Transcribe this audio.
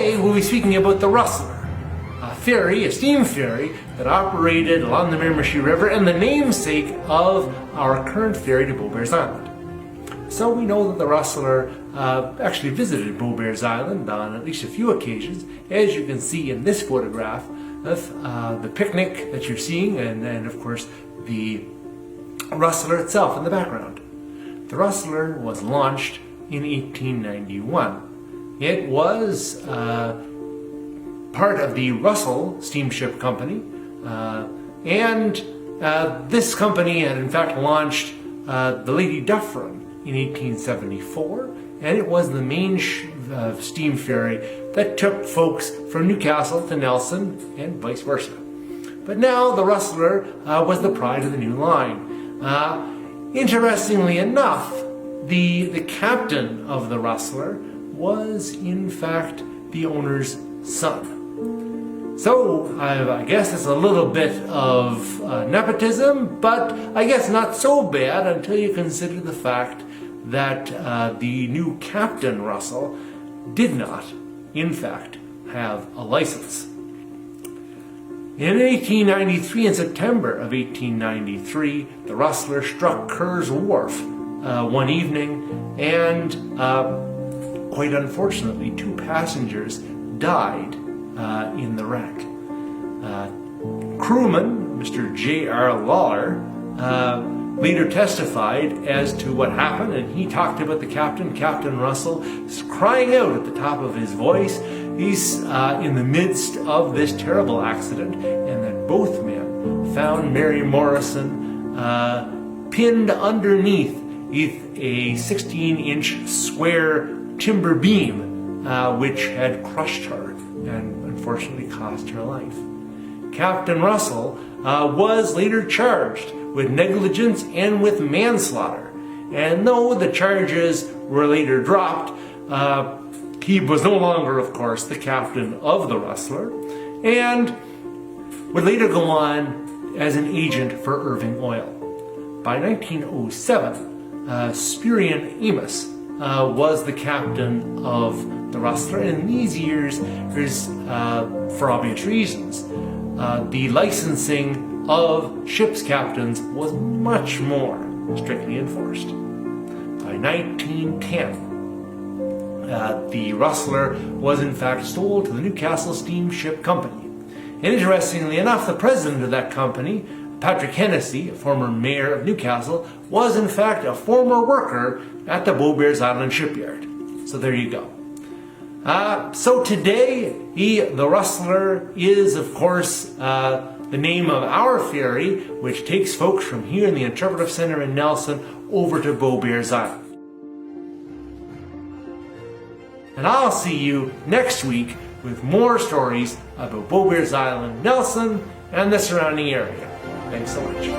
Today we'll be speaking about the Rustler, a ferry, a steam ferry that operated along the Miramichi River and the namesake of our current ferry to Beaubears Island. So we know that the Rustler actually visited Beaubears Island on at least a few occasions, as you can see in this photograph of the picnic that you're seeing, and of course the Rustler itself in the background. The Rustler was launched in 1891. It was part of the Russell Steamship Company, and this company had in fact launched the Lady Dufferin in 1874, and it was the main steam ferry that took folks from Newcastle to Nelson and vice versa. But now the Rustler was the pride of the new line. Interestingly enough, the captain of the Rustler was in fact the owner's son. So I guess it's a little bit of nepotism, but I guess not so bad until you consider the fact that the new Captain Russell did not, in fact, have a license. In 1893, in September of 1893, the Rustler struck Kerr's Wharf one evening, and quite unfortunately, 2 passengers died in the wreck. Crewman, Mr. J.R. Lawler, later testified as to what happened, and he talked about the captain, Captain Russell, crying out at the top of his voice. He's in the midst of this terrible accident, and that both men found Mary Morrison pinned underneath a 16-inch square timber beam, which had crushed her and unfortunately cost her life. Captain Russell was later charged with negligence and with manslaughter, and though the charges were later dropped, he was no longer, of course, the captain of the Rustler, and would later go on as an agent for Irving Oil. By 1907, Spurian Amos was the captain of the Rustler, and in these years, for obvious reasons, the licensing of ship's captains was much more strictly enforced. By 1910, the Rustler was in fact sold to the Newcastle Steamship Company. And interestingly enough, the president of that company, Patrick Hennessy, a former mayor of Newcastle, was in fact a former worker at the Beaubears Island shipyard. So there you go. So today, the Rustler is, of course, the name of our ferry, which takes folks from here in the Interpretive Center in Nelson over to Beaubears Island. And I'll see you next week with more stories about Beaubears Island, Nelson, and the surrounding area. Thanks so much.